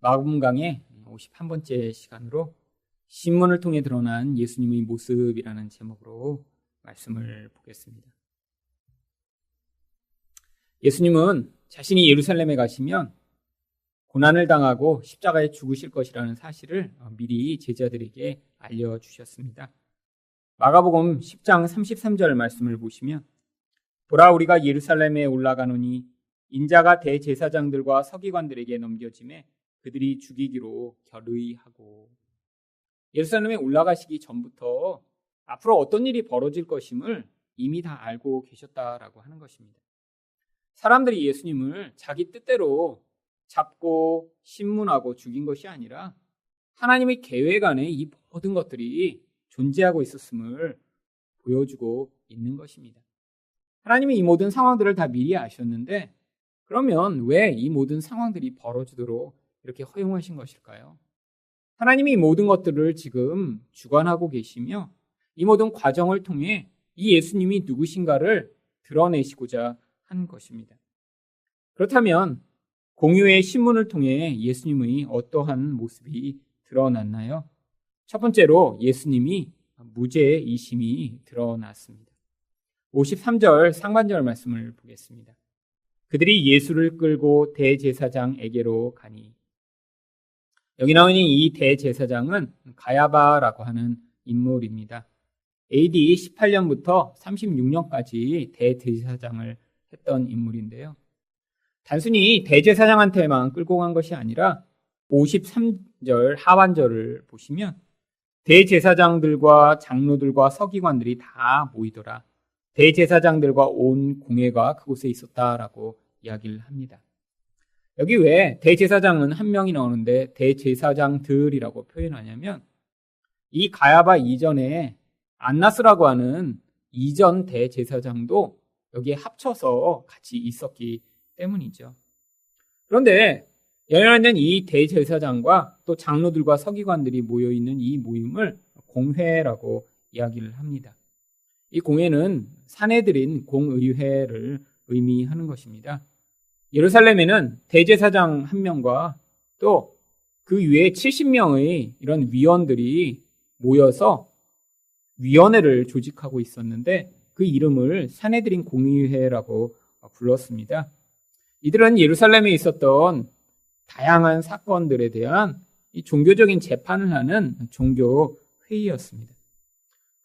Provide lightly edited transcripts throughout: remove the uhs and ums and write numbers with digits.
마가복음 강의 51번째 시간으로 신문을 통해 드러난 예수님의 모습이라는 제목으로 말씀을 보겠습니다. 예수님은 자신이 예루살렘에 가시면 고난을 당하고 십자가에 죽으실 것이라는 사실을 미리 제자들에게 알려주셨습니다. 마가복음 10장 33절 말씀을 보시면 보라 우리가 예루살렘에 올라가노니 인자가 대제사장들과 서기관들에게 넘겨짐에 그들이 죽이기로 결의하고. 예루살렘에 올라가시기 전부터 앞으로 어떤 일이 벌어질 것임을 이미 다 알고 계셨다라고 하는 것입니다. 사람들이 예수님을 자기 뜻대로 잡고 신문하고 죽인 것이 아니라 하나님의 계획 안에 이 모든 것들이 존재하고 있었음을 보여주고 있는 것입니다. 하나님이 이 모든 상황들을 다 미리 아셨는데 그러면 왜 이 모든 상황들이 벌어지도록 이렇게 허용하신 것일까요? 하나님이 이 모든 것들을 지금 주관하고 계시며 이 모든 과정을 통해 이 예수님이 누구신가를 드러내시고자 한 것입니다. 그렇다면 공유의 신문을 통해 예수님의 어떠한 모습이 드러났나요? 첫 번째로 예수님이 무죄이심이 드러났습니다. 53절 상반절 말씀을 보겠습니다. 그들이 예수를 끌고 대제사장에게로 가니. 여기 나오는 이 대제사장은 가야바라고 하는 인물입니다. AD 18년부터 36년까지 대제사장을 했던 인물인데요. 단순히 대제사장한테만 끌고 간 것이 아니라 53절 하반절을 보시면 대제사장들과 장로들과 서기관들이 다 모이더라. 대제사장들과 온 공회가 그곳에 있었다라고 이야기를 합니다. 여기 왜 대제사장은 한 명이 나오는데 대제사장들이라고 표현하냐면 이 가야바 이전에 안나스라고 하는 이전 대제사장도 여기에 합쳐서 같이 있었기 때문이죠. 그런데 연연하는 이 대제사장과 또 장로들과 서기관들이 모여있는 이 모임을 공회라고 이야기를 합니다. 이 공회는 사내들인 공의회를 의미하는 것입니다. 예루살렘에는 대제사장 한 명과 또 그 위에 70명의 이런 위원들이 모여서 위원회를 조직하고 있었는데 그 이름을 사내들인 공의회라고 불렀습니다. 이들은 예루살렘에 있었던 다양한 사건들에 대한 이 종교적인 재판을 하는 종교회의였습니다.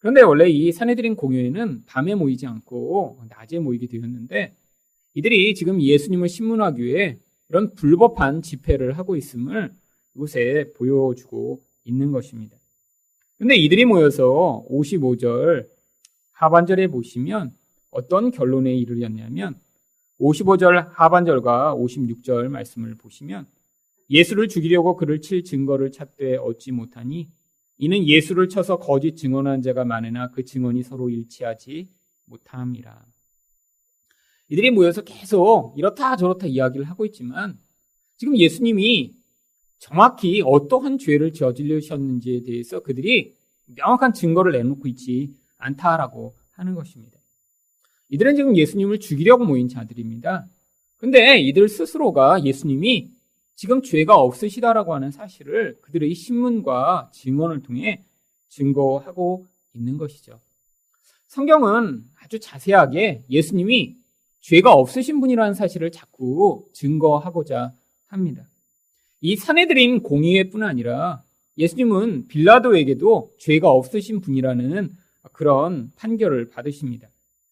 그런데 원래 이 사내들인 공회는 밤에 모이지 않고 낮에 모이게 되었는데 이들이 지금 예수님을 신문하기 위해 이런 불법한 집회를 하고 있음을 이곳에 보여주고 있는 것입니다. 그런데 이들이 모여서 55절 하반절에 보시면 어떤 결론에 이르렀냐면 55절 하반절과 56절 말씀을 보시면 예수를 죽이려고 그를 칠 증거를 찾되 얻지 못하니 이는 예수를 쳐서 거짓 증언한 자가 많으나 그 증언이 서로 일치하지 못함이라. 이들이 모여서 계속 이렇다 저렇다 이야기를 하고 있지만 지금 예수님이 정확히 어떠한 죄를 저지르셨는지에 대해서 그들이 명확한 증거를 내놓고 있지 않다라고 하는 것입니다. 이들은 지금 예수님을 죽이려고 모인 자들입니다. 근데 이들 스스로가 예수님이 지금 죄가 없으시다라고 하는 사실을 그들의 신문과 증언을 통해 증거하고 있는 것이죠. 성경은 아주 자세하게 예수님이 죄가 없으신 분이라는 사실을 자꾸 증거하고자 합니다. 이 사내들인 공의회뿐 아니라 예수님은 빌라도에게도 죄가 없으신 분이라는 그런 판결을 받으십니다.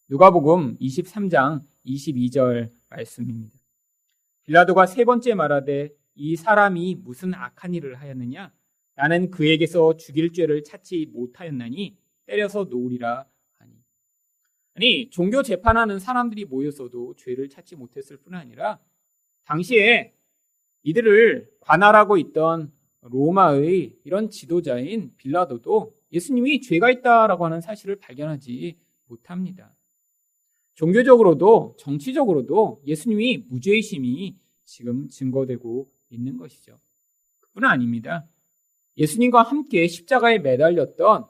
누가복음 23장 22절 말씀입니다. 빌라도가 세 번째 말하되 이 사람이 무슨 악한 일을 하였느냐? 나는 그에게서 죽일 죄를 찾지 못하였나니 때려서 놓으리라 하니. 아니 종교 재판하는 사람들이 모여서도 죄를 찾지 못했을 뿐 아니라 당시에 이들을 관할하고 있던 로마의 이런 지도자인 빌라도도 예수님이 죄가 있다라고 하는 사실을 발견하지 못합니다. 종교적으로도 정치적으로도 예수님이 무죄이심이 지금 증거되고 있는 것이죠. 그뿐 아닙니다. 예수님과 함께 십자가에 매달렸던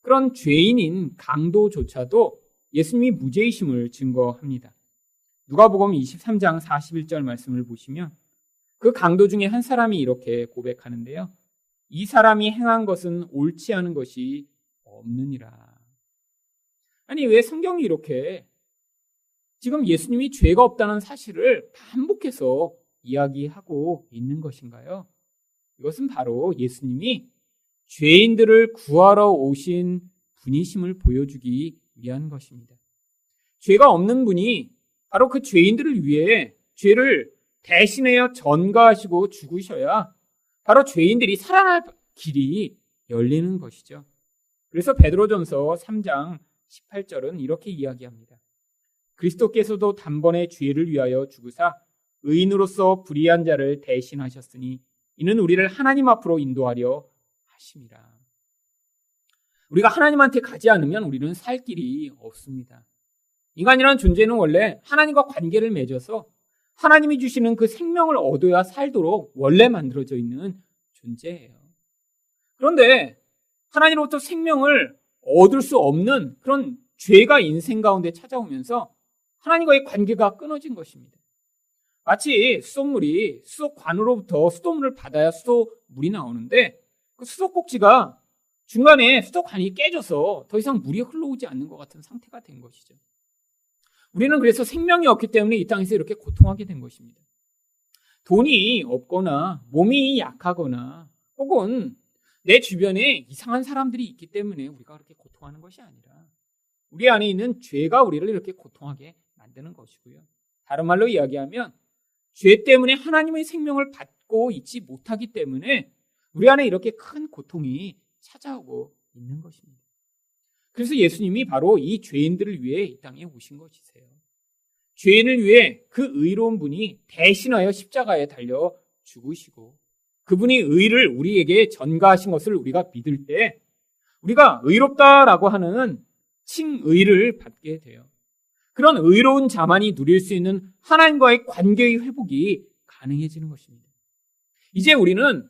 그런 죄인인 강도조차도 예수님이 무죄이심을 증거합니다. 누가복음 23장 41절 말씀을 보시면 그 강도 중에 한 사람이 이렇게 고백하는데요. 이 사람이 행한 것은 옳지 않은 것이 없느니라. 아니, 왜 성경이 이렇게 지금 예수님이 죄가 없다는 사실을 반복해서 이야기하고 있는 것인가요? 이것은 바로 예수님이 죄인들을 구하러 오신 분이심을 보여주기 위한 것입니다. 죄가 없는 분이 바로 그 죄인들을 위해 죄를 대신하여 전가하시고 죽으셔야 바로 죄인들이 살아날 길이 열리는 것이죠. 그래서 베드로전서 3장 18절은 이렇게 이야기합니다. 그리스도께서도 단번에 죄를 위하여 죽으사 의인으로서 불의한 자를 대신하셨으니 이는 우리를 하나님 앞으로 인도하려 하심이라. 우리가 하나님한테 가지 않으면 우리는 살 길이 없습니다. 인간이라는 존재는 원래 하나님과 관계를 맺어서 하나님이 주시는 그 생명을 얻어야 살도록 원래 만들어져 있는 존재예요. 그런데 하나님으로부터 생명을 얻을 수 없는 그런 죄가 인생 가운데 찾아오면서 하나님과의 관계가 끊어진 것입니다. 마치 수돗물이 수도관으로부터 수돗물을 받아야 수도물이 나오는데 그 수도꼭지가 중간에 수도관이 깨져서 더 이상 물이 흘러오지 않는 것 같은 상태가 된 것이죠. 우리는 그래서 생명이 없기 때문에 이 땅에서 이렇게 고통하게 된 것입니다. 돈이 없거나 몸이 약하거나 혹은 내 주변에 이상한 사람들이 있기 때문에 우리가 그렇게 고통하는 것이 아니라 우리 안에 있는 죄가 우리를 이렇게 고통하게 만드는 것이고요. 다른 말로 이야기하면 죄 때문에 하나님의 생명을 받고 있지 못하기 때문에 우리 안에 이렇게 큰 고통이 찾아오고 있는 것입니다. 그래서 예수님이 바로 이 죄인들을 위해 이 땅에 오신 것이세요. 죄인을 위해 그 의로운 분이 대신하여 십자가에 달려 죽으시고 그분이 의를 우리에게 전가하신 것을 우리가 믿을 때 우리가 의롭다라고 하는 칭의를 받게 돼요. 그런 의로운 자만이 누릴 수 있는 하나님과의 관계의 회복이 가능해지는 것입니다. 이제 우리는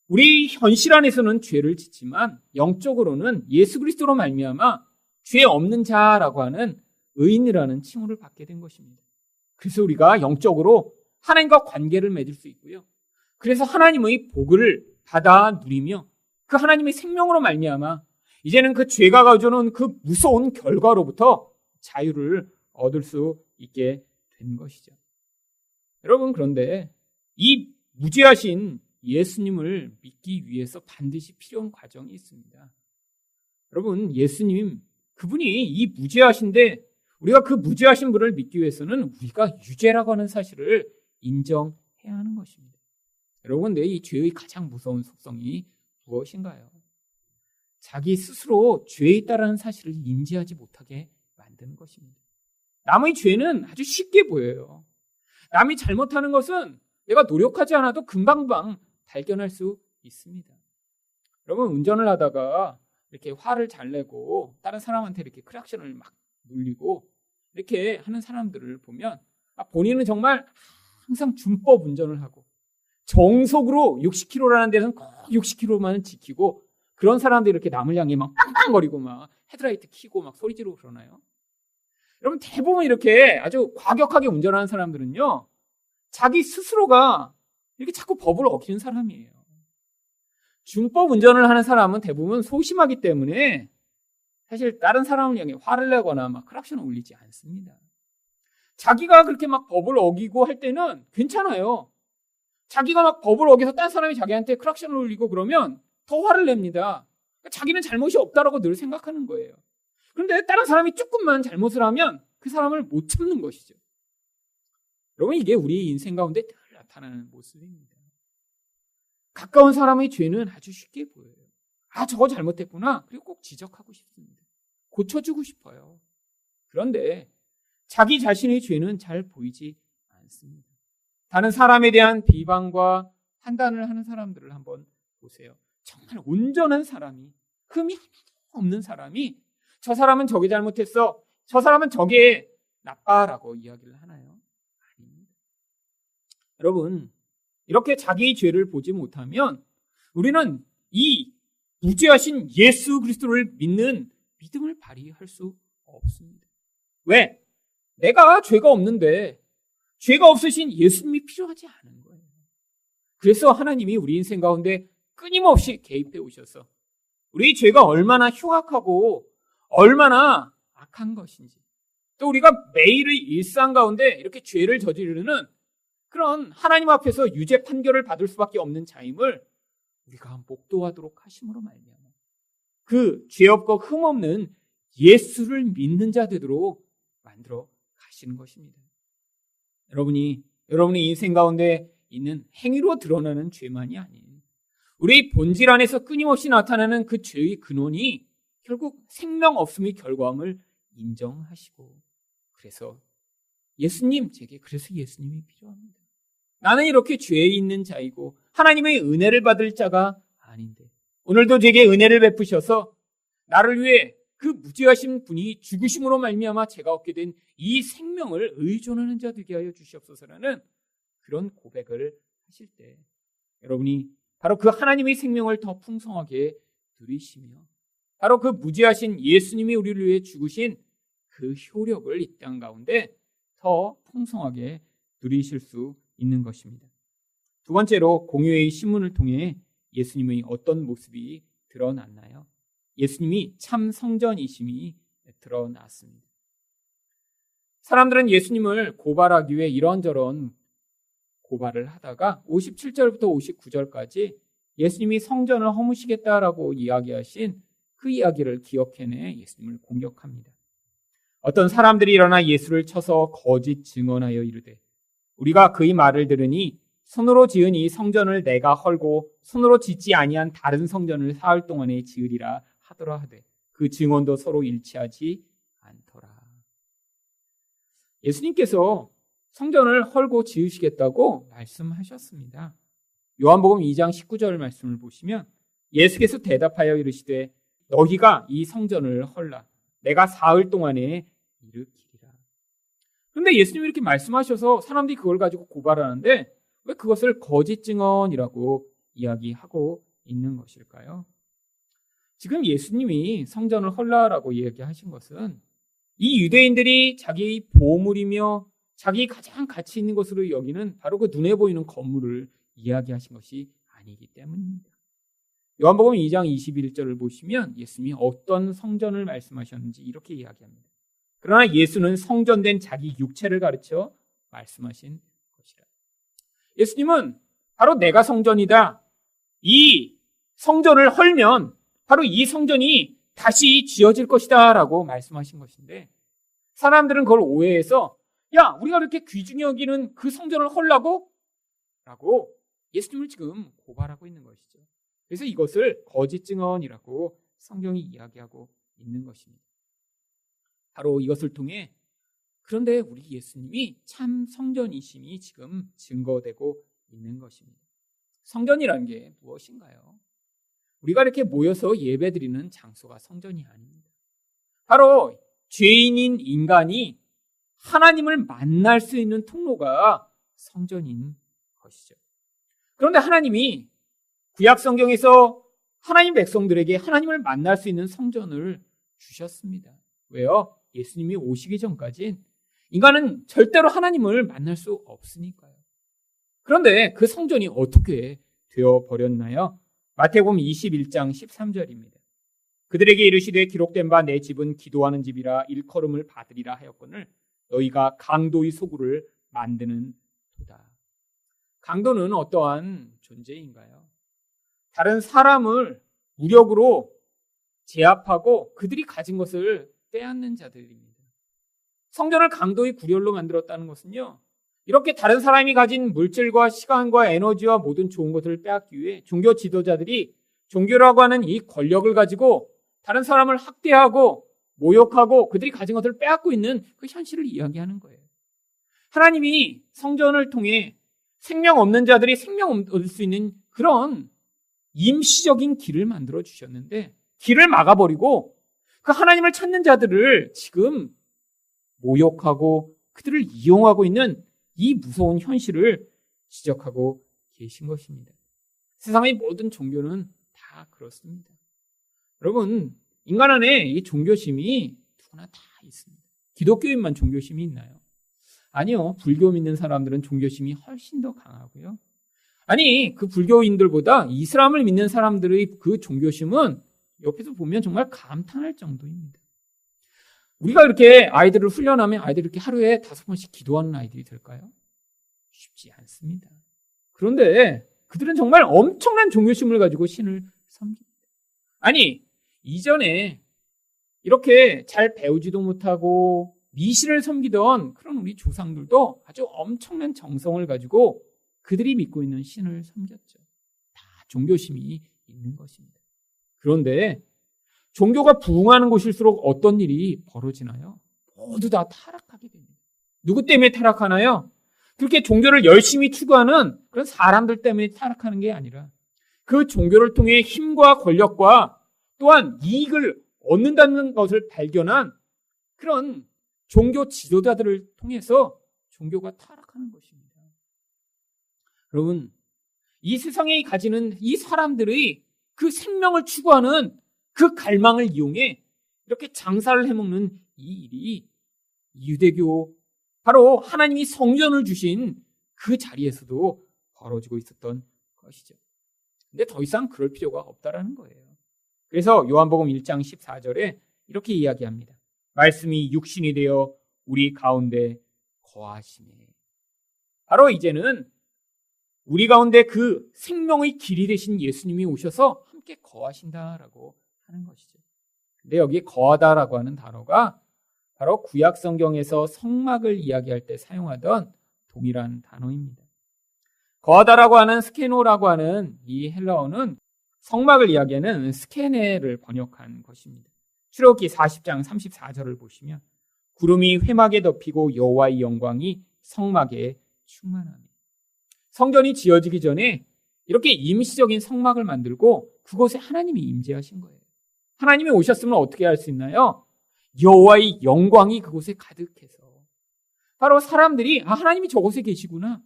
우리 현실 안에서는 죄를 짓지만 영적으로는 예수 그리스도로 말미암아 죄 없는 자라고 하는 의인이라는 칭호를 받게 된 것입니다. 그래서 우리가 영적으로 하나님과 관계를 맺을 수 있고요. 그래서 하나님의 복을 받아 누리며 그 하나님의 생명으로 말미암아 이제는 그 죄가 가져오는 그 무서운 결과로부터 자유를 얻을 수 있게 된 것이죠. 여러분, 그런데 이 무죄하신 예수님을 믿기 위해서 반드시 필요한 과정이 있습니다. 여러분, 예수님 그분이 이 무죄하신데 우리가 그 무죄하신 분을 믿기 위해서는 우리가 유죄라고 하는 사실을 인정해야 하는 것입니다. 여러분, 근데 이 죄의 가장 무서운 속성이 무엇인가요? 자기 스스로 죄에 있다라는 사실을 인지하지 못하게 만드는 것입니다. 남의 죄는 아주 쉽게 보여요. 남이 잘못하는 것은 내가 노력하지 않아도 금방금방 발견할 수 있습니다. 여러분, 운전을 하다가 이렇게 화를 잘 내고 다른 사람한테 이렇게 크락션을 막 눌리고 이렇게 하는 사람들을 보면 본인은 정말 항상 준법 운전을 하고 정속으로 60km라는 데서는 꼭 60km만 지키고 그런 사람들이 이렇게 남을 향해 막 빵빵거리고 막 헤드라이트 켜고 막 소리 지르고 그러나요? 여러분, 대부분 이렇게 아주 과격하게 운전하는 사람들은요, 자기 스스로가 이렇게 자꾸 법을 어기는 사람이에요. 준법 운전을 하는 사람은 대부분 소심하기 때문에 사실 다른 사람을 향해 화를 내거나 막 크락션을 울리지 않습니다. 자기가 그렇게 막 법을 어기고 할 때는 괜찮아요. 자기가 막 법을 어겨서 다른 사람이 자기한테 크락션을 울리고 그러면 더 화를 냅니다. 자기는 잘못이 없다라고 늘 생각하는 거예요. 그런데 다른 사람이 조금만 잘못을 하면 그 사람을 못 참는 것이죠. 여러분, 이게 우리 인생 가운데 늘 나타나는 모습입니다. 가까운 사람의 죄는 아주 쉽게 보여요. 저거 잘못했구나. 그리고 꼭 지적하고 싶습니다. 고쳐주고 싶어요. 그런데 자기 자신의 죄는 잘 보이지 않습니다. 다른 사람에 대한 비방과 판단을 하는 사람들을 한번 보세요. 정말 온전한 사람이, 흠이 하나도 없는 사람이 저 사람은 저게 잘못했어, 저 사람은 저게 나빠라고 이야기를 하나요? 아닙니다. 여러분, 이렇게 자기의 죄를 보지 못하면 우리는 이 무죄하신 예수 그리스도를 믿는 믿음을 발휘할 수 없습니다. 왜? 내가 죄가 없는데 죄가 없으신 예수님이 필요하지 않은 거예요. 그래서 하나님이 우리 인생 가운데 끊임없이 개입해 오셔서 우리 죄가 얼마나 흉악하고 얼마나 악한 것인지, 또 우리가 매일의 일상 가운데 이렇게 죄를 저지르는 그런 하나님 앞에서 유죄 판결을 받을 수밖에 없는 자임을 우리가 목도하도록 하심으로 말미암아 그 죄 없고 흠 없는 예수를 믿는 자 되도록 만들어 가시는 것입니다. 여러분의 인생 가운데 있는 행위로 드러나는 죄만이 아닌 우리 본질 안에서 끊임없이 나타나는 그 죄의 근원이 결국 생명 없음의 결과함을 인정하시고, 그래서 그래서 예수님이 필요합니다. 나는 이렇게 죄에 있는 자이고 하나님의 은혜를 받을 자가 아닌데 오늘도 제게 은혜를 베푸셔서 나를 위해 그 무죄하신 분이 죽으심으로 말미암아 제가 얻게 된 이 생명을 의존하는 자 되게 하여 주시옵소서라는 그런 고백을 하실 때 여러분이 바로 그 하나님의 생명을 더 풍성하게 누리시며 바로 그 무죄하신 예수님이 우리를 위해 죽으신 그 효력을 이 땅 가운데 더 풍성하게 누리실 수 있는 것입니다. 두 번째로 공유의 신문을 통해 예수님의 어떤 모습이 드러났나요? 예수님이 참 성전이심이 드러났습니다. 사람들은 예수님을 고발하기 위해 이런저런 고발을 하다가 57절부터 59절까지 예수님이 성전을 허무시겠다라고 이야기하신 그 이야기를 기억해내 예수님을 공격합니다. 어떤 사람들이 일어나 예수를 쳐서 거짓 증언하여 이르되 우리가 그의 말을 들으니 손으로 지은 이 성전을 내가 헐고 손으로 짓지 아니한 다른 성전을 사흘 동안에 지으리라 하더라 하되 그 증언도 서로 일치하지 않더라. 예수님께서 성전을 헐고 지으시겠다고 말씀하셨습니다. 요한복음 2장 19절 말씀을 보시면 예수께서 대답하여 이르시되 너희가 이 성전을 헐라 내가 사흘 동안에 일으키리라. 그런데 예수님이 이렇게 말씀하셔서 사람들이 그걸 가지고 고발하는데 왜 그것을 거짓 증언이라고 이야기하고 있는 것일까요? 지금 예수님이 성전을 헐라라고 이야기하신 것은 이 유대인들이 자기 보물이며 자기 가장 가치 있는 것으로 여기는 바로 그 눈에 보이는 건물을 이야기하신 것이 아니기 때문입니다. 요한복음 2장 21절을 보시면 예수님이 어떤 성전을 말씀하셨는지 이렇게 이야기합니다. 그러나 예수는 성전된 자기 육체를 가르쳐 말씀하신 것이라. 예수님은 바로 내가 성전이다. 이 성전을 헐면 바로 이 성전이 다시 지어질 것이다 라고 말씀하신 것인데 사람들은 그걸 오해해서 야 우리가 이렇게 귀중히 여기는 그 성전을 헐라고? 라고 예수님을 지금 고발하고 있는 것이죠. 그래서 이것을 거짓 증언이라고 성경이 이야기하고 있는 것입니다. 바로 이것을 통해 그런데 우리 예수님이 참 성전이심이 지금 증거되고 있는 것입니다. 성전이라는 게 무엇인가요? 우리가 이렇게 모여서 예배드리는 장소가 성전이 아닙니다. 바로 죄인인 인간이 하나님을 만날 수 있는 통로가 성전인 것이죠. 그런데 하나님이 구약 성경에서 하나님 백성들에게 하나님을 만날 수 있는 성전을 주셨습니다. 왜요? 예수님이 오시기 전까진 인간은 절대로 하나님을 만날 수 없으니까요. 그런데 그 성전이 어떻게 되어버렸나요? 마태복음 21장 13절입니다. 그들에게 이르시되 기록된 바 내 집은 기도하는 집이라 일컬음을 받으리라 하였거늘 너희가 강도의 소굴을 만드는 도다. 강도는 어떠한 존재인가요? 다른 사람을 무력으로 제압하고 그들이 가진 것을 빼앗는 자들입니다. 성전을 강도의 구렬로 만들었다는 것은요, 이렇게 다른 사람이 가진 물질과 시간과 에너지와 모든 좋은 것을 빼앗기 위해 종교 지도자들이 종교라고 하는 이 권력을 가지고 다른 사람을 학대하고 모욕하고 그들이 가진 것을 빼앗고 있는 그 현실을 이야기하는 거예요. 하나님이 성전을 통해 생명 없는 자들이 생명 얻을 수 있는 그런 임시적인 길을 만들어 주셨는데 길을 막아버리고 그 하나님을 찾는 자들을 지금 모욕하고 그들을 이용하고 있는 이 무서운 현실을 지적하고 계신 것입니다. 세상의 모든 종교는 다 그렇습니다. 여러분, 인간 안에 이 종교심이 누구나 다 있습니다. 기독교인만 종교심이 있나요? 아니요. 불교 믿는 사람들은 종교심이 훨씬 더 강하고요. 아니, 그 불교인들보다 이슬람을 믿는 사람들의 그 종교심은 옆에서 보면 정말 감탄할 정도입니다. 우리가 이렇게 아이들을 훈련하면 아이들이 이렇게 하루에 5번씩 기도하는 아이들이 될까요? 쉽지 않습니다. 그런데 그들은 정말 엄청난 종교심을 가지고 신을 섬깁니다. 아니, 이전에 이렇게 잘 배우지도 못하고 미신을 섬기던 그런 우리 조상들도 아주 엄청난 정성을 가지고 그들이 믿고 있는 신을 섬겼죠. 다 종교심이 있는 것입니다. 그런데 종교가 부흥하는 곳일수록 어떤 일이 벌어지나요? 모두 다 타락하게 됩니다. 누구 때문에 타락하나요? 그렇게 종교를 열심히 추구하는 그런 사람들 때문에 타락하는 게 아니라 그 종교를 통해 힘과 권력과 또한 이익을 얻는다는 것을 발견한 그런 종교 지도자들을 통해서 종교가 타락하는 것입니다. 여러분, 이 세상에 가지는 이 사람들의 그 생명을 추구하는 그 갈망을 이용해 이렇게 장사를 해먹는 이 일이 유대교, 바로 하나님이 성전을 주신 그 자리에서도 벌어지고 있었던 것이죠. 근데 더 이상 그럴 필요가 없다라는 거예요. 그래서 요한복음 1장 14절에 이렇게 이야기합니다. 말씀이 육신이 되어 우리 가운데 거하시네. 바로 이제는 우리 가운데 그 생명의 길이 되신 예수님이 오셔서 함께 거하신다라고 하는 것이죠. 근데 여기 거하다라고 하는 단어가 바로 구약 성경에서 성막을 이야기할 때 사용하던 동일한 단어입니다. 거하다라고 하는 스케노라고 하는 이 헬라어는 성막을 이야기하는 스케네를 번역한 것입니다. 출애굽기 40장 34절을 보시면 구름이 회막에 덮이고 여호와의 영광이 성막에 충만하니. 성전이 지어지기 전에 이렇게 임시적인 성막을 만들고 그곳에 하나님이 임재하신 거예요. 하나님이 오셨으면 어떻게 할 수 있나요? 여호와의 영광이 그곳에 가득해서 바로 사람들이 하나님이 저곳에 계시구나.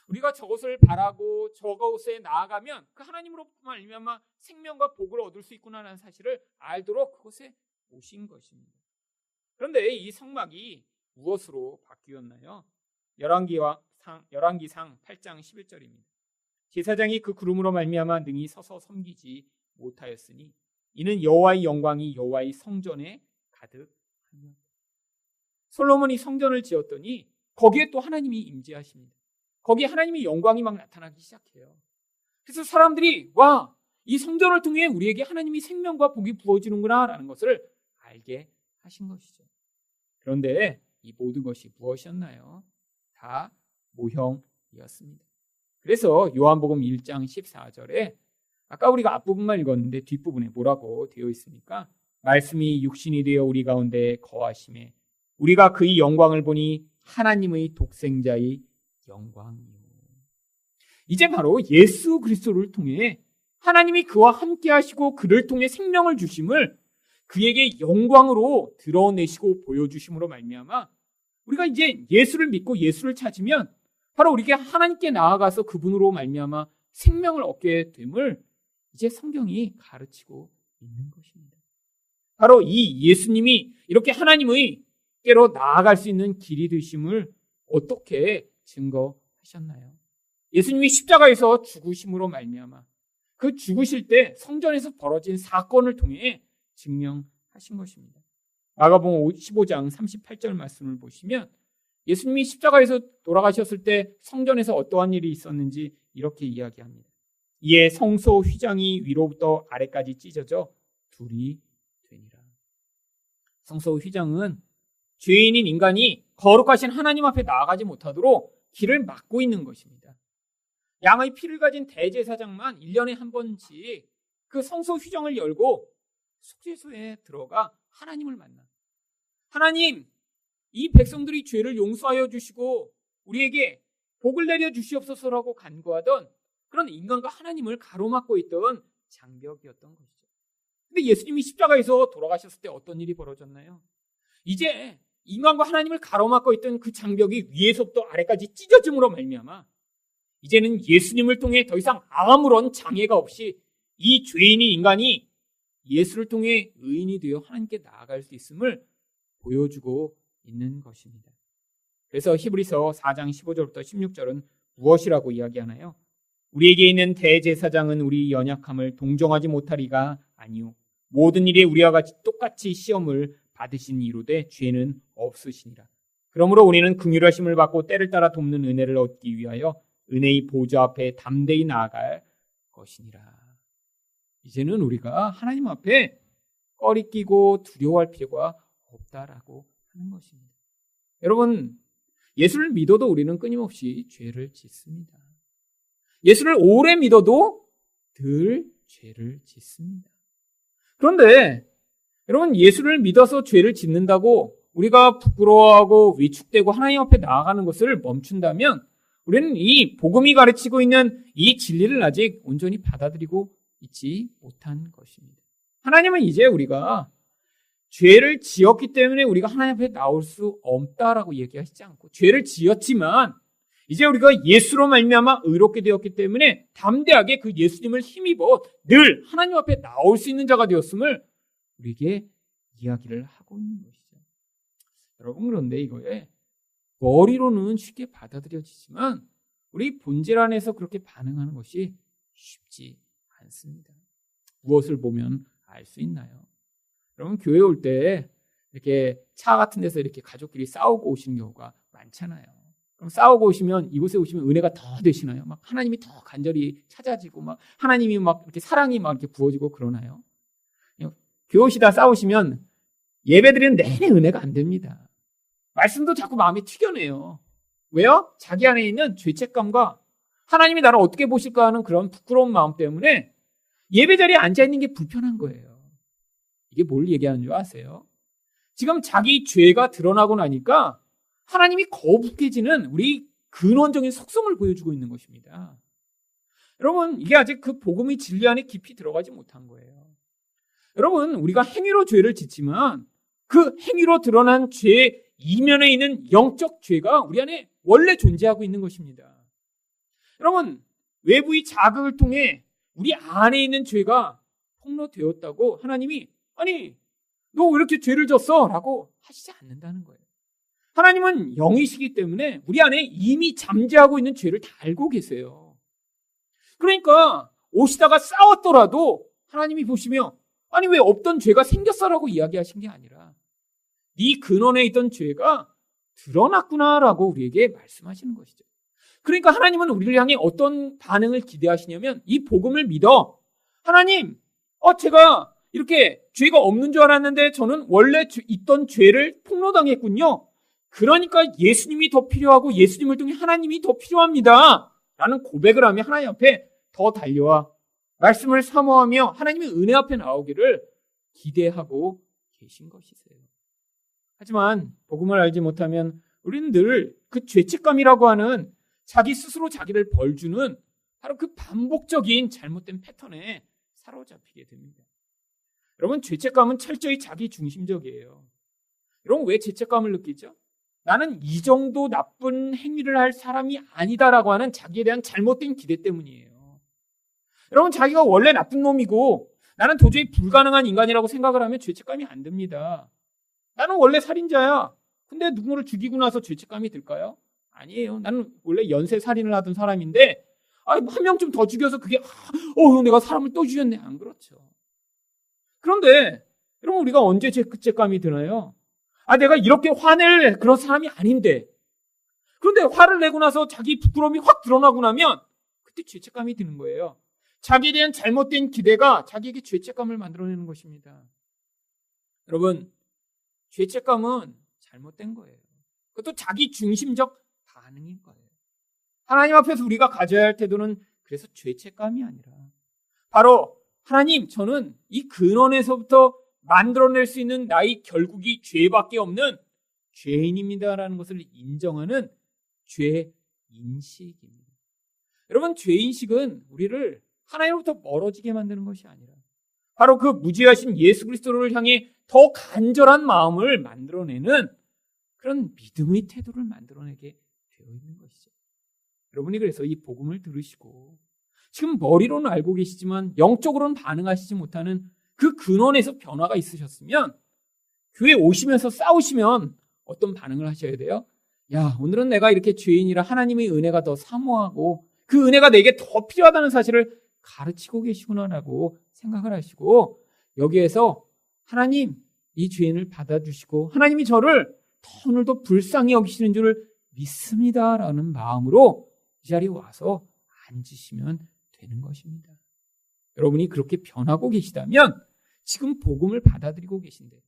우리가 저곳을 바라고 저곳에 나아가면 그 하나님으로부터 말미암아 생명과 복을 얻을 수 있구나라는 사실을 알도록 그곳에 오신 것입니다. 그런데 이 성막이 무엇으로 바뀌었나요? 열왕기상 8장 11절입니다. 제사장이 그 구름으로 말미암아 능히 서서 섬기지 못하였으니 이는 여호와의 영광이 여호와의 성전에 가득하며. 솔로몬이 성전을 지었더니 거기에 또 하나님이 임재하십니다. 거기에 하나님의 영광이 막 나타나기 시작해요. 그래서 사람들이 와, 이 성전을 통해 우리에게 하나님이 생명과 복이 부어지는구나 라는 것을 알게 하신 것이죠. 그런데 이 모든 것이 무엇이었나요? 다 모형이었습니다. 그래서 요한복음 1장 14절에 아까 우리가 앞부분만 읽었는데 뒷부분에 뭐라고 되어 있습니까? 말씀이 육신이 되어 우리 가운데 거하심에 우리가 그의 영광을 보니 하나님의 독생자의 영광이요. 이제 바로 예수 그리스도를 통해 하나님이 그와 함께 하시고 그를 통해 생명을 주심을 그에게 영광으로 드러내시고 보여주심으로 말미암아 우리가 이제 예수를 믿고 예수를 찾으면 바로 우리가 하나님께 나아가서 그분으로 말미암아 생명을 얻게 됨을 이제 성경이 가르치고 있는 것입니다. 바로 이 예수님이 이렇게 하나님의께로 나아갈 수 있는 길이 되심을 어떻게 증거하셨나요? 예수님이 십자가에서 죽으심으로 말미암아 그 죽으실 때 성전에서 벌어진 사건을 통해 증명하신 것입니다. 마가복음 15장 38절 말씀을 보시면 예수님이 십자가에서 돌아가셨을 때 성전에서 어떠한 일이 있었는지 이렇게 이야기합니다. 이에 성소 휘장이 위로부터 아래까지 찢어져 둘이 되니라. 성소 휘장은 죄인인 인간이 거룩하신 하나님 앞에 나아가지 못하도록 길을 막고 있는 것입니다. 양의 피를 가진 대제사장만 1년에 한 번씩 그 성소 휘장을 열고 속죄소에 들어가 하나님을 만나. 하나님, 이 백성들이 죄를 용서하여 주시고 우리에게 복을 내려 주시옵소서라고 간구하던 그런 인간과 하나님을 가로막고 있던 장벽이었던 것이죠. 근데 예수님이 십자가에서 돌아가셨을 때 어떤 일이 벌어졌나요? 이제 인간과 하나님을 가로막고 있던 그 장벽이 위에서부터 아래까지 찢어짐으로 말미암아 이제는 예수님을 통해 더 이상 아무런 장애가 없이 이 죄인인 인간이 예수를 통해 의인이 되어 하나님께 나아갈 수 있음을 보여주고 있는 것입니다. 그래서 히브리서 4장 15절부터 16절은 무엇이라고 이야기하나요? 우리에게 있는 대제사장은 우리 연약함을 동정하지 못하리가 아니요 모든 일에 우리와 같이 똑같이 시험을 받으신 이로되 죄는 없으시니라. 그러므로 우리는 긍휼하심을 받고 때를 따라 돕는 은혜를 얻기 위하여 은혜의 보좌 앞에 담대히 나아갈 것이니라. 이제는 우리가 하나님 앞에 꺼리끼고 두려워할 필요가 없다라고 하는 것입니다. 여러분, 예수를 믿어도 우리는 끊임없이 죄를 짓습니다. 예수를 오래 믿어도 늘 죄를 짓습니다. 그런데 여러분, 예수를 믿어서 죄를 짓는다고 우리가 부끄러워하고 위축되고 하나님 앞에 나아가는 것을 멈춘다면 우리는 이 복음이 가르치고 있는 이 진리를 아직 온전히 받아들이고 있지 못한 것입니다. 하나님은 이제 우리가 죄를 지었기 때문에 우리가 하나님 앞에 나올 수 없다라고 얘기하시지 않고, 죄를 지었지만 이제 우리가 예수로 말미암아 의롭게 되었기 때문에 담대하게 그 예수님을 힘입어 늘 하나님 앞에 나올 수 있는 자가 되었음을 우리에게 이야기를 하고 있는 것이죠. 여러분, 그런데 이거에 머리로는 쉽게 받아들여지지만 우리 본질 안에서 그렇게 반응하는 것이 쉽지 않습니다. 무엇을 보면 알 수 있나요? 여러분, 교회 올 때 이렇게 차 같은 데서 이렇게 가족끼리 싸우고 오시는 경우가 많잖아요. 그럼 싸우고 오시면 이곳에 오시면 은혜가 더 되시나요? 막 하나님이 더 간절히 찾아지고 막 하나님이 막 이렇게 사랑이 막 이렇게 부어지고 그러나요? 교회 오시다 싸우시면 예배드리는 내내 은혜가 안 됩니다. 말씀도 자꾸 마음에 튀겨내요. 왜요? 자기 안에 있는 죄책감과 하나님이 나를 어떻게 보실까 하는 그런 부끄러운 마음 때문에 예배 자리에 앉아있는 게 불편한 거예요. 이게 뭘 얘기하는 줄 아세요? 지금 자기 죄가 드러나고 나니까 하나님이 거북해지는 우리 근원적인 속성을 보여주고 있는 것입니다. 여러분, 이게 아직 그 복음의 진리 안에 깊이 들어가지 못한 거예요. 여러분, 우리가 행위로 죄를 짓지만 그 행위로 드러난 죄 이면에 있는 영적 죄가 우리 안에 원래 존재하고 있는 것입니다. 여러분, 외부의 자극을 통해 우리 안에 있는 죄가 폭로되었다고 하나님이 아니 너 왜 이렇게 죄를 졌어? 라고 하시지 않는다는 거예요. 하나님은 영이시기 때문에 우리 안에 이미 잠재하고 있는 죄를 다 알고 계세요. 그러니까 오시다가 싸웠더라도 하나님이 보시며 아니 왜 없던 죄가 생겼어라고 이야기하신 게 아니라 네 근원에 있던 죄가 드러났구나라고 우리에게 말씀하시는 것이죠. 그러니까 하나님은 우리를 향해 어떤 반응을 기대하시냐면 이 복음을 믿어 하나님 제가 이렇게 죄가 없는 줄 알았는데 저는 원래 있던 죄를 폭로당했군요. 그러니까 예수님이 더 필요하고 예수님을 통해 하나님이 더 필요합니다 라는 고백을 하며 하나님 앞에 더 달려와 말씀을 사모하며 하나님의 은혜 앞에 나오기를 기대하고 계신 것이세요. 하지만 복음을 알지 못하면 우리는 늘 그 죄책감이라고 하는 자기 스스로 자기를 벌주는 바로 그 반복적인 잘못된 패턴에 사로잡히게 됩니다. 여러분, 죄책감은 철저히 자기 중심적이에요. 여러분, 왜 죄책감을 느끼죠? 나는 이 정도 나쁜 행위를 할 사람이 아니다라고 하는 자기에 대한 잘못된 기대 때문이에요. 여러분, 자기가 원래 나쁜 놈이고 나는 도저히 불가능한 인간이라고 생각을 하면 죄책감이 안 듭니다. 나는 원래 살인자야. 근데 누구를 죽이고 나서 죄책감이 들까요? 아니에요. 나는 원래 연쇄 살인을 하던 사람인데 한 명쯤 더 죽여서 그게 내가 사람을 또 죽였네. 안 그렇죠. 그런데 여러분, 우리가 언제 죄책감이 드나요? 내가 이렇게 화낼 그런 사람이 아닌데. 그런데 화를 내고 나서 자기 부끄러움이 확 드러나고 나면 그때 죄책감이 드는 거예요. 자기에 대한 잘못된 기대가 자기에게 죄책감을 만들어내는 것입니다. 여러분, 죄책감은 잘못된 거예요. 그것도 자기 중심적 반응인 거예요. 하나님 앞에서 우리가 가져야 할 태도는 그래서 죄책감이 아니라 바로 하나님, 저는 이 근원에서부터 만들어낼 수 있는 나의 결국이 죄밖에 없는 죄인입니다라는 것을 인정하는 죄인식입니다. 여러분, 죄인식은 우리를 하나님으로부터 멀어지게 만드는 것이 아니라 바로 그 무죄하신 예수 그리스도를 향해 더 간절한 마음을 만들어내는 그런 믿음의 태도를 만들어내게 되어 있는 것이죠. 여러분이 그래서 이 복음을 들으시고 지금 머리로는 알고 계시지만 영적으로는 반응하시지 못하는 그 근원에서 변화가 있으셨으면 교회 오시면서 싸우시면 어떤 반응을 하셔야 돼요? 야, 오늘은 내가 이렇게 죄인이라 하나님의 은혜가 더 사모하고 그 은혜가 내게 더 필요하다는 사실을 가르치고 계시구나라고 생각을 하시고 여기에서 하나님 이 죄인을 받아주시고 하나님이 저를 더 오늘도 불쌍히 여기시는 줄을 믿습니다라는 마음으로 이 자리에 와서 앉으시면 되는 것입니다. 여러분이 그렇게 변하고 계시다면 지금 복음을 받아들이고 계신데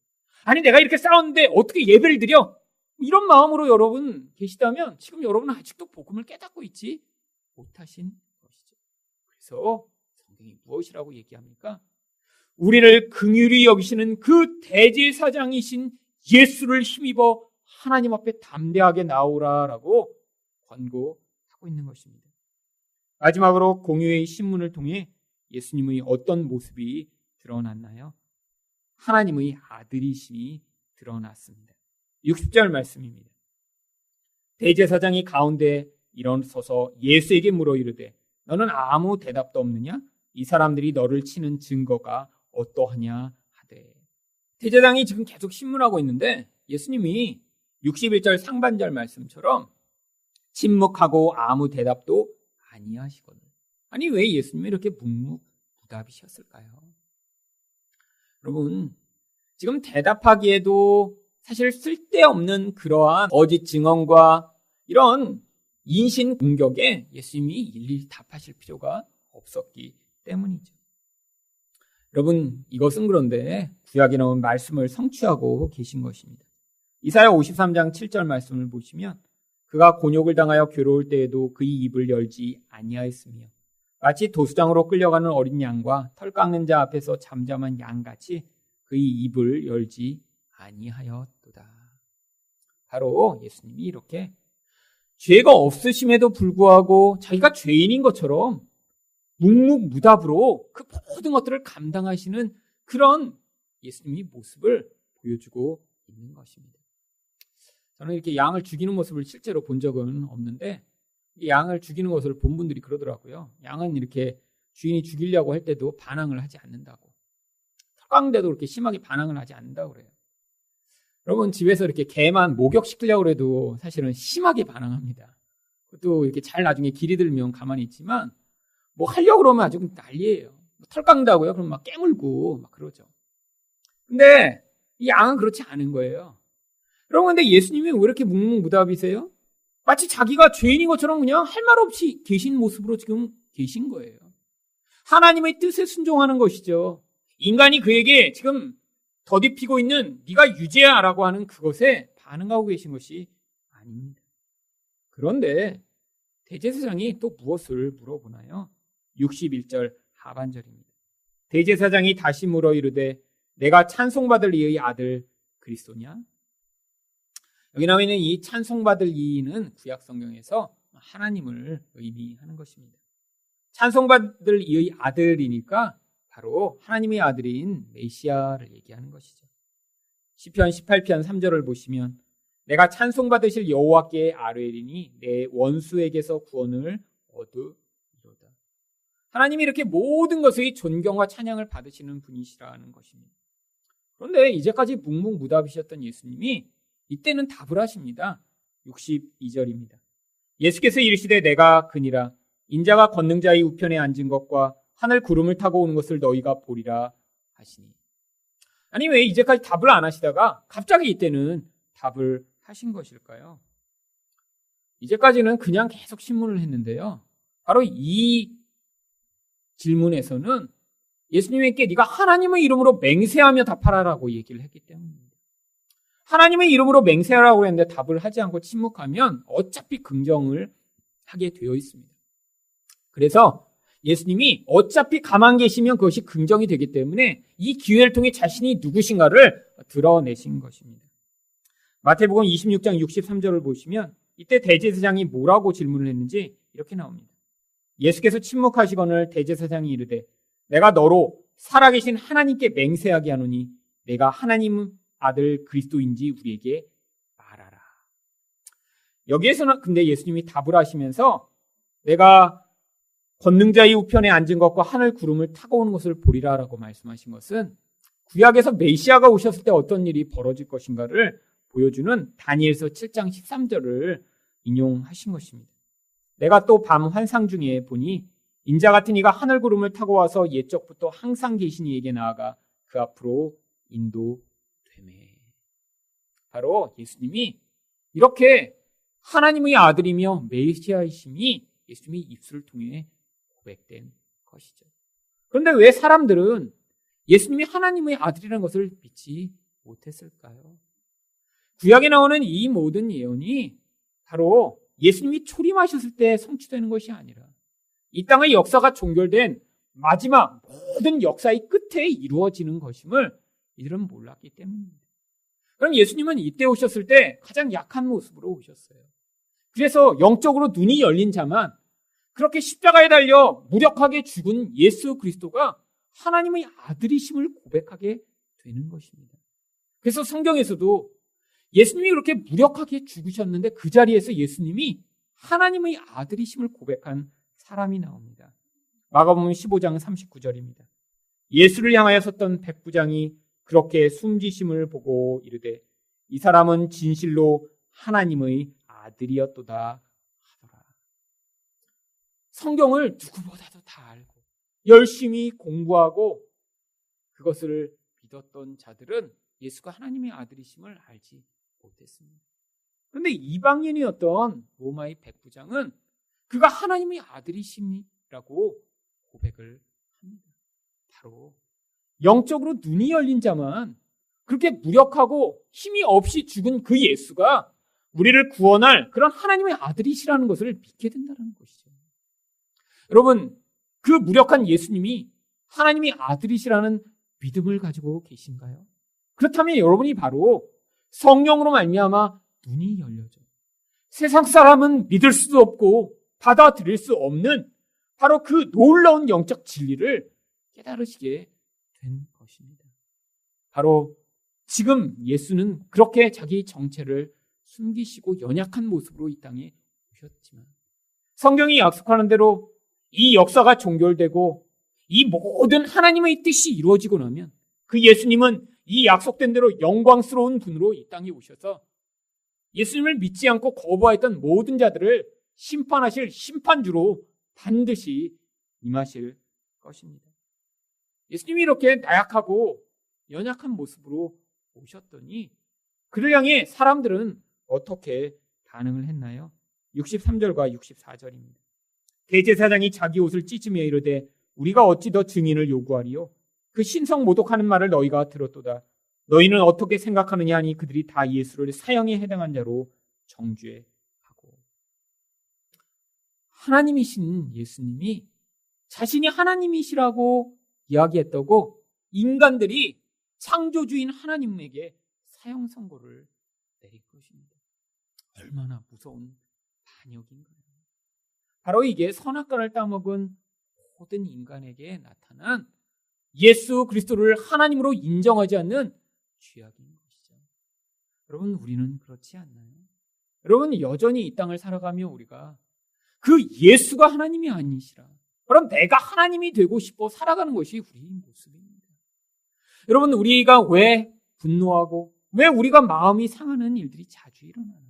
아니 내가 이렇게 싸웠는데 어떻게 예배를 드려? 이런 마음으로 여러분 계시다면 지금 여러분은 아직도 복음을 깨닫고 있지 못하신 것이죠. 그래서 성경이 무엇이라고 얘기합니까? 우리를 긍휼히 여기시는 그 대제사장이신 예수를 힘입어 하나님 앞에 담대하게 나오라라고 권고하고 있는 것입니다. 마지막으로 공유의 신문을 통해 예수님의 어떤 모습이 드러났나요? 하나님의 아들이심이 드러났습니다. 60절 말씀입니다. 대제사장이 가운데 일어서서 예수에게 물어 이르되 너는 아무 대답도 없느냐? 이 사람들이 너를 치는 증거가 어떠하냐 하되. 대제사장이 지금 계속 신문하고 있는데 예수님이 61절 상반절 말씀처럼 침묵하고 아무 대답도 아니하시거든. 아니 왜 예수님이 이렇게 묵묵부답이셨을까요? 여러분 지금 대답하기에도 사실 쓸데없는 그러한 거짓 증언과 이런 인신 공격에 예수님이 일일이 답하실 필요가 없었기 때문이죠. 여러분 이것은 그런데 구약에 나온 말씀을 성취하고 계신 것입니다. 이사야 53장 7절 말씀을 보시면 그가 곤욕을 당하여 괴로울 때에도 그의 입을 열지 아니하였으며 마치 도수장으로 끌려가는 어린 양과 털 깎는 자 앞에서 잠잠한 양같이 그의 입을 열지 아니하였도다. 바로 예수님이 이렇게 죄가 없으심에도 불구하고 자기가 죄인인 것처럼 묵묵무답으로 그 모든 것들을 감당하시는 그런 예수님의 모습을 보여주고 있는 것입니다. 저는 이렇게 양을 죽이는 모습을 실제로 본 적은 없는데 양을 죽이는 것을 본 분들이 그러더라고요. 양은 이렇게 주인이 죽이려고 할 때도 반항을 하지 않는다고. 털깎는데도 그렇게 심하게 반항을 하지 않는다고 그래요. 여러분 집에서 이렇게 개만 목욕시키려고 해도 사실은 심하게 반항합니다. 또 이렇게 잘 나중에 길이 들면 가만히 있지만 뭐 하려고 그러면 아주 난리예요. 털 깎는다고요? 그럼 막 깨물고 막 그러죠. 근데 이 양은 그렇지 않은 거예요. 여러분 근데 예수님이 왜 이렇게 묵묵무답이세요? 마치 자기가 죄인인 것처럼 그냥 할 말 없이 계신 모습으로 지금 계신 거예요. 하나님의 뜻에 순종하는 것이죠. 인간이 그에게 지금 더딥히고 있는 네가 유죄야라고 하는 그것에 반응하고 계신 것이 아닙니다. 그런데 대제사장이 또 무엇을 물어보나요? 61절 하반절입니다. 대제사장이 다시 물어 이르되 내가 찬송받을 이의 아들 그리스도냐? 여기 나와 있는 이 찬송받을 이는 구약 성경에서 하나님을 의미하는 것입니다. 찬송받을 이의 아들이니까 바로 하나님의 아들인 메시아를 얘기하는 것이죠. 시편 18편 3절을 보시면 내가 찬송받으실 여호와께 아뢰리니 내 원수에게서 구원을 얻으리로다. 하나님이 이렇게 모든 것의 존경과 찬양을 받으시는 분이시라는 것입니다. 그런데 이제까지 묵묵무답이셨던 예수님이 이때는 답을 하십니다. 62절입니다. 예수께서 이르시되 내가 그니라 인자가 권능자의 우편에 앉은 것과 하늘 구름을 타고 오는 것을 너희가 보리라 하시니. 아니 왜 이제까지 답을 안 하시다가 갑자기 이때는 답을 하신 것일까요? 이제까지는 그냥 계속 신문을 했는데요. 바로 이 질문에서는 예수님에게 네가 하나님의 이름으로 맹세하며 답하라라고 얘기를 했기 때문입니다. 하나님의 이름으로 맹세하라고 했는데 답을 하지 않고 침묵하면 어차피 긍정을 하게 되어 있습니다. 그래서 예수님이 어차피 가만 계시면 그것이 긍정이 되기 때문에 이 기회를 통해 자신이 누구신가를 드러내신 것입니다. 마태복음 26장 63절을 보시면 이때 대제사장이 뭐라고 질문을 했는지 이렇게 나옵니다. 예수께서 침묵하시거늘 대제사장이 이르되 내가 너로 살아계신 하나님께 맹세하게 하노니 내가 하나님 아들 그리스도인지 우리에게 말하라. 여기에서는 근데 예수님이 답을 하시면서 내가 권능자의 우편에 앉은 것과 하늘 구름을 타고 오는 것을 보리라라고 말씀하신 것은 구약에서 메시아가 오셨을 때 어떤 일이 벌어질 것인가를 보여주는 다니엘서 7장 13절을 인용하신 것입니다. 내가 또 밤 환상 중에 보니 인자 같은 이가 하늘 구름을 타고 와서 옛적부터 항상 계신 이에게 나아가 그 앞으로 인도되매. 바로 예수님이 이렇게 하나님의 아들이며 메시아이심이 예수님의 입술을 통해 고백된 것이죠. 그런데 왜 사람들은 예수님이 하나님의 아들이라는 것을 믿지 못했을까요? 구약에 나오는 이 모든 예언이 바로 예수님이 초림하셨을 때 성취되는 것이 아니라 이 땅의 역사가 종결된 마지막 모든 역사의 끝에 이루어지는 것임을 이들은 몰랐기 때문입니다. 그럼 예수님은 이때 오셨을 때 가장 약한 모습으로 오셨어요. 그래서 영적으로 눈이 열린 자만, 그렇게 십자가에 달려 무력하게 죽은 예수 그리스도가 하나님의 아들이심을 고백하게 되는 것입니다. 그래서 성경에서도 예수님이 그렇게 무력하게 죽으셨는데 그 자리에서 예수님이 하나님의 아들이심을 고백한 사람이 나옵니다. 마가복음 15장 39절입니다. 예수를 향하여 섰던 백부장이 그렇게 숨지심을 보고 이르되 이 사람은 진실로 하나님의 아들이었도다 하더라. 성경을 누구보다도 다 알고 열심히 공부하고 그것을 믿었던 자들은 예수가 하나님의 아들이심을 알지 못했습니다. 그런데 이방인이었던 로마의 백부장은 그가 하나님의 아들이심이라고 고백을 합니다. 바로 영적으로 눈이 열린 자만, 그렇게 무력하고 힘이 없이 죽은 그 예수가 우리를 구원할 그런 하나님의 아들이시라는 것을 믿게 된다는 것이죠. 여러분, 그 무력한 예수님이 하나님의 아들이시라는 믿음을 가지고 계신가요? 그렇다면 여러분이 바로 성령으로 말미암아 눈이 열려져 세상 사람은 믿을 수도 없고 받아들일 수 없는 바로 그 놀라운 영적 진리를 깨달으시게 된 것입니다. 바로 지금 예수는 그렇게 자기 정체를 숨기시고 연약한 모습으로 이 땅에 오셨지만 성경이 약속하는 대로 이 역사가 종결되고 이 모든 하나님의 뜻이 이루어지고 나면 그 예수님은 이 약속된 대로 영광스러운 분으로 이 땅에 오셔서 예수님을 믿지 않고 거부하였던 모든 자들을 심판하실 심판주로 반드시 임하실 것입니다. 예수님이 이렇게 나약하고 연약한 모습으로 오셨더니 그를 향해 사람들은 어떻게 반응을 했나요? 63절과 64절입니다. 대제사장이 자기 옷을 찢으며 이르되 우리가 어찌 더 증인을 요구하리요? 그 신성 모독하는 말을 너희가 들었도다. 너희는 어떻게 생각하느냐 하니 그들이 다 예수를 사형에 해당한 자로 정죄하고. 하나님이신 예수님이 자신이 하나님이시라고 이야기했다고 인간들이 창조주인 하나님에게 사형 선고를 내릴 것입니다. 얼마나 무서운 반역인가요? 바로 이게 선악과를 따먹은 모든 인간에게 나타난 예수 그리스도를 하나님으로 인정하지 않는 죄악인 것이죠. 여러분, 우리는 그렇지 않나요? 여러분, 여전히 이 땅을 살아가며 우리가 그 예수가 하나님이 아니시라, 그럼 내가 하나님이 되고 싶어 살아가는 것이 우리의 모습입니다. 여러분, 우리가 왜 분노하고 왜 우리가 마음이 상하는 일들이 자주 일어나나요?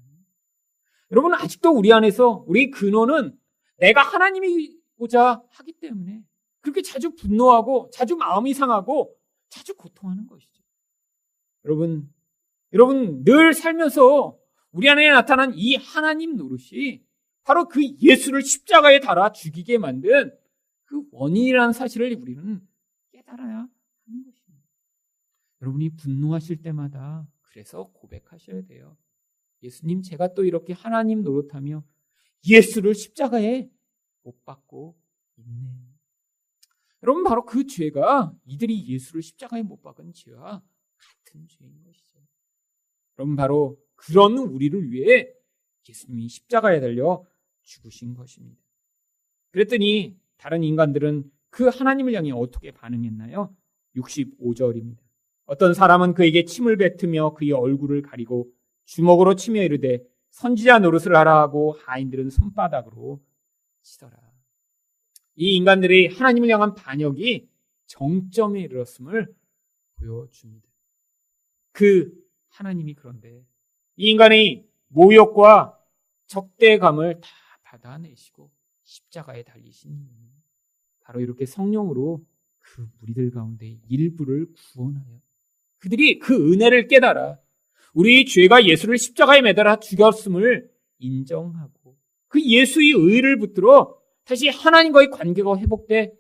여러분, 아직도 우리 안에서 우리 근원은 내가 하나님이고자 하기 때문에 그렇게 자주 분노하고 자주 마음이 상하고 자주 고통하는 것이죠. 여러분 늘 살면서 우리 안에 나타난 이 하나님 노릇이 바로 그 예수를 십자가에 달아 죽이게 만든 그 원인이라는 사실을 우리는 깨달아야 하는 것입니다. 여러분이 분노하실 때마다 그래서 고백하셔야 돼요. 예수님, 제가 또 이렇게 하나님 노릇하며 예수를 십자가에 못 박고 있네요. 여러분, 바로 그 죄가 이들이 예수를 십자가에 못 박은 죄와 같은 죄인 것이죠. 여러분, 바로 그런 우리를 위해 예수님이 십자가에 달려 죽으신 것입니다. 그랬더니 다른 인간들은 그 하나님을 향해 어떻게 반응했나요? 65절입니다. 어떤 사람은 그에게 침을 뱉으며 그의 얼굴을 가리고 주먹으로 치며 이르되 선지자 노릇을 하라 하고 하인들은 손바닥으로 치더라. 이 인간들의 하나님을 향한 반역이 정점에 이르렀음을 보여줍니다. 그 하나님이 그런데 이 인간의 모욕과 적대감을 다 받아내시고 십자가에 달리신 이유는 바로 이렇게 성령으로 그 무리들 가운데 일부를 구원하여 그들이 그 은혜를 깨달아 우리 죄가 예수를 십자가에 매달아 죽였음을 인정하고 그 예수의 의를 붙들어 다시 하나님과의 관계가 회복돼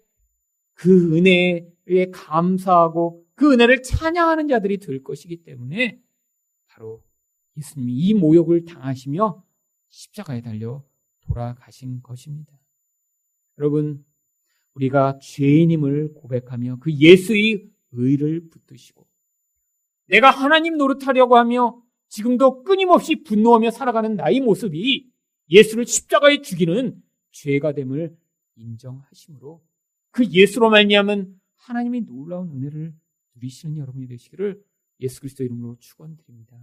그 은혜에 감사하고 그 은혜를 찬양하는 자들이 될 것이기 때문에 바로 예수님이 이 모욕을 당하시며 십자가에 달려 돌아가신 것입니다. 여러분, 우리가 죄인임을 고백하며 그 예수의 의를 붙드시고 내가 하나님 노릇하려고 하며 지금도 끊임없이 분노하며 살아가는 나의 모습이 예수를 십자가에 죽이는 죄가 됨을 인정하심으로 그 예수로 말미암은 하나님의 놀라운 은혜를 누리시는 여러분이 되시기를 예수 그리스도 이름으로 축원드립니다.